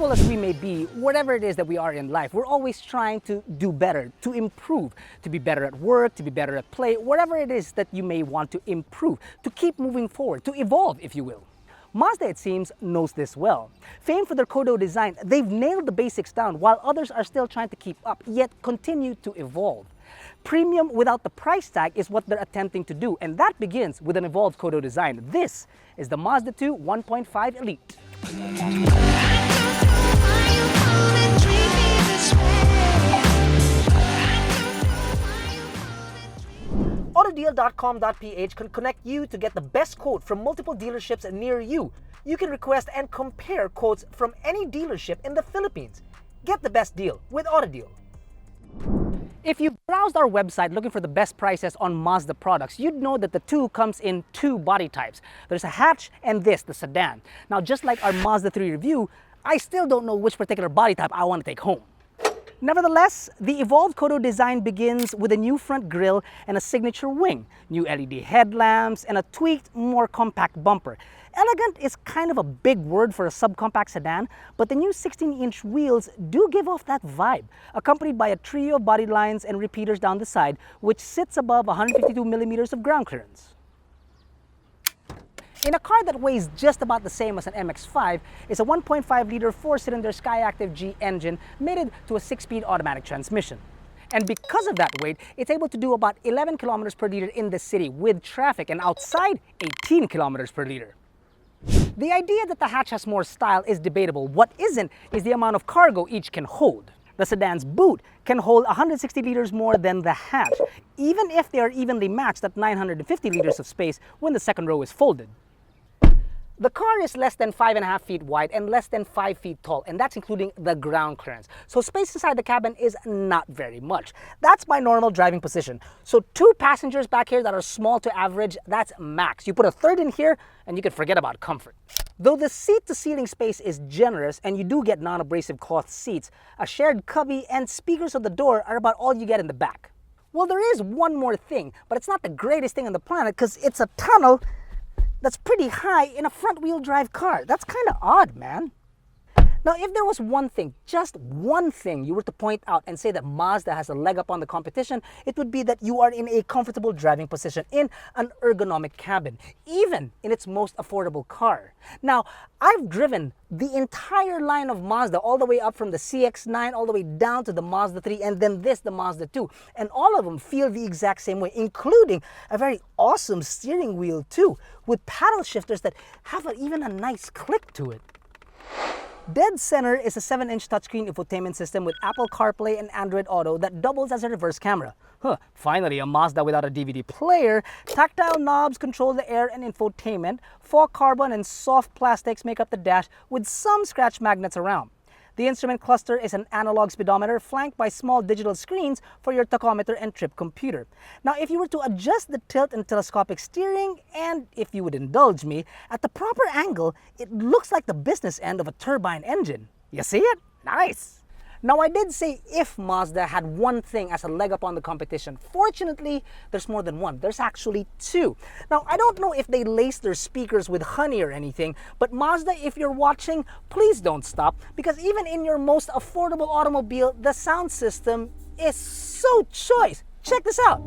successful as we may be, whatever it is that we are in life, we're always trying to do better, to improve, to be better at work, to be better at play, whatever it is that you may want to improve, to keep moving forward, to evolve, if you will. Mazda, it seems, knows this well. Famed for their Kodo design, they've nailed the basics down while others are still trying to keep up, yet continue to evolve. Premium without the price tag is what they're attempting to do, and that begins with an evolved Kodo design. This is the Mazda2 1.5 Elite. AutoDeal.com.ph can connect you to get the best quote from multiple dealerships near you. You can request and compare quotes from any dealership in the Philippines. Get the best deal with AutoDeal. If you browsed our website looking for the best prices on Mazda products, you'd know that the 2 comes in 2 body types. There's a hatch and this, the sedan. Now, just like our Mazda 3 review, I still don't know which particular body type I want to take home. Nevertheless, the evolved Kodo design begins with a new front grille and a signature wing, new LED headlamps, and a tweaked, more compact bumper. Elegant is kind of a big word for a subcompact sedan, but the new 16-inch wheels do give off that vibe, accompanied by a trio of body lines and repeaters down the side, which sits above 152 millimeters of ground clearance. In a car that weighs just about the same as an MX-5 is a 1.5-liter 4-cylinder SkyActiv-G engine mated to a 6-speed automatic transmission. And because of that weight, it's able to do about 11 kilometers per liter in the city with traffic, and outside 18 kilometers per liter. The idea that the hatch has more style is debatable. What isn't is the amount of cargo each can hold. The sedan's boot can hold 160 liters more than the hatch, even if they are evenly matched at 950 liters of space when the second row is folded. The car is less than 5.5 feet wide and less than 5 feet tall, and that's including the ground clearance. So space inside the cabin is not very much. That's my normal driving position. So 2 passengers back here that are small to average, that's max. You put a third in here and you can forget about comfort. Though the seat-to-ceiling space is generous and you do get non-abrasive cloth seats, a shared cubby and speakers at the door are about all you get in the back. Well, there is one more thing, but it's not the greatest thing on the planet because it's a tunnel that's pretty high in a front-wheel drive car. That's kind of odd, man. Now, if there was one thing, just one thing you were to point out and say that Mazda has a leg up on the competition, it would be that you are in a comfortable driving position in an ergonomic cabin, even in its most affordable car. Now, I've driven the entire line of Mazda all the way up from the CX-9 all the way down to the Mazda 3 and then the Mazda 2. And all of them feel the exact same way, including a very awesome steering wheel too, with paddle shifters that have even a nice click to it. Dead center is a 7-inch touchscreen infotainment system with Apple CarPlay and Android Auto that doubles as a reverse camera. Finally, a Mazda without a DVD player. Tactile knobs control the air and infotainment. Faux carbon and soft plastics make up the dash with some scratch magnets around. The instrument cluster is an analog speedometer flanked by small digital screens for your tachometer and trip computer. Now, if you were to adjust the tilt and telescopic steering, and if you would indulge me, at the proper angle, it looks like the business end of a turbine engine. You see it? Nice! Now, I did say if Mazda had one thing as a leg up on the competition. Fortunately, there's more than one. There's actually 2. Now, I don't know if they lace their speakers with honey or anything, but Mazda, if you're watching, please don't stop, because even in your most affordable automobile, the sound system is so choice. Check this out.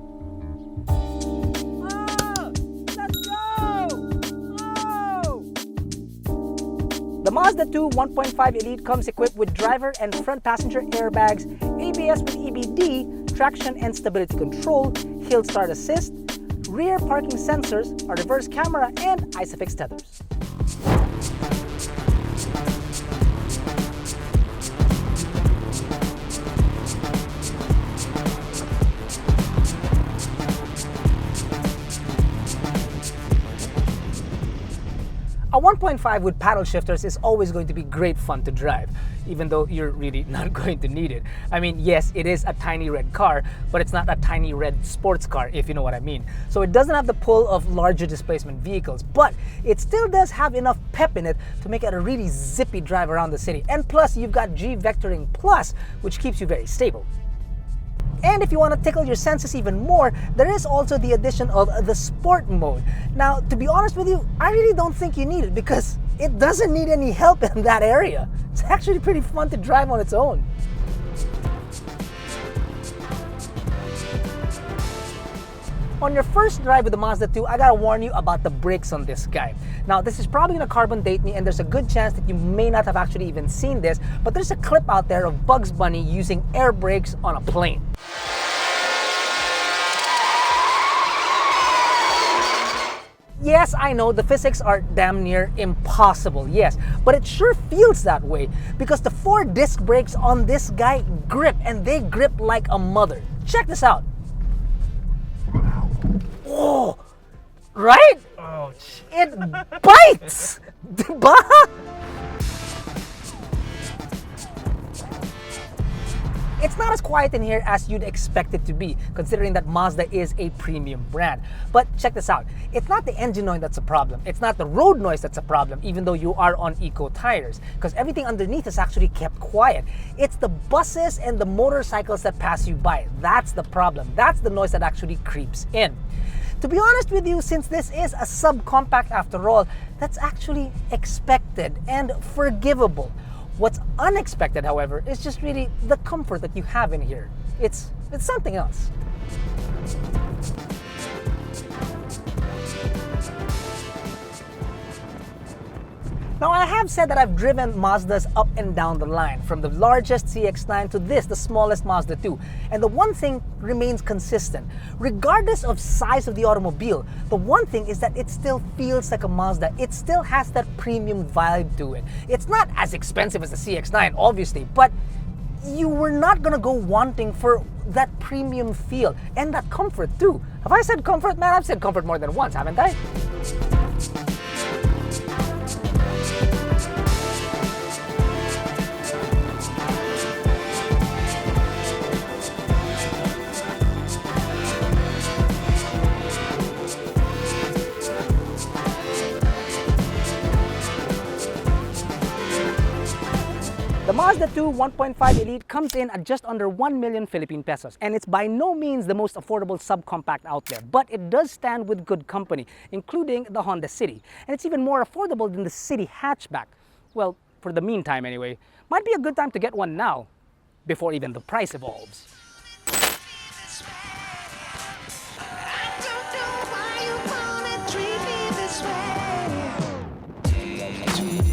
The Mazda 2 1.5 Elite comes equipped with driver and front passenger airbags, ABS with EBD, traction and stability control, hill start assist, rear parking sensors, a reverse camera, and ISOFIX tethers. A 1.5 with paddle shifters is always going to be great fun to drive, even though you're really not going to need it. I mean, yes, it is a tiny red car, but it's not a tiny red sports car, if you know what I mean. So it doesn't have the pull of larger displacement vehicles, but it still does have enough pep in it to make it a really zippy drive around the city. And plus, you've got G Vectoring Plus, which keeps you very stable. And if you want to tickle your senses even more, there is also the addition of the sport mode. Now, to be honest with you, I really don't think you need it because it doesn't need any help in that area. It's actually pretty fun to drive on its own. On your first drive with the Mazda 2, I gotta warn you about the brakes on this guy. Now, this is probably gonna carbon date me, and there's a good chance that you may not have actually even seen this, but there's a clip out there of Bugs Bunny using air brakes on a plane. Yes, I know the physics are damn near impossible, yes, but it sure feels that way because the 4 disc brakes on this guy grip, and they grip like a mother. Check this out. Oh, right? Oh, it bites! Diba? It's not as quiet in here as you'd expect it to be, considering that Mazda is a premium brand. But check this out. It's not the engine noise that's a problem. It's not the road noise that's a problem, even though you are on eco tires, because everything underneath is actually kept quiet. It's the buses and the motorcycles that pass you by. That's the problem. That's the noise that actually creeps in. To be honest with you, since this is a subcompact after all, that's actually expected and forgivable. What's unexpected, however, is just really the comfort that you have in here. It's something else. Now, I have said that I've driven Mazdas up and down the line, from the largest CX-9 to this, the smallest Mazda 2. And the one thing remains consistent. Regardless of size of the automobile, the one thing is that it still feels like a Mazda. It still has that premium vibe to it. It's not as expensive as the CX-9, obviously, but you were not gonna go wanting for that premium feel and that comfort too. Have I said comfort? Man, I've said comfort more than once, haven't I? The Mazda 2 1.5 Elite comes in at just under 1 million Philippine pesos, and it's by no means the most affordable subcompact out there, but it does stand with good company, including the Honda City. And it's even more affordable than the City hatchback. Well, for the meantime anyway. Might be a good time to get one now, before even the price evolves. Treat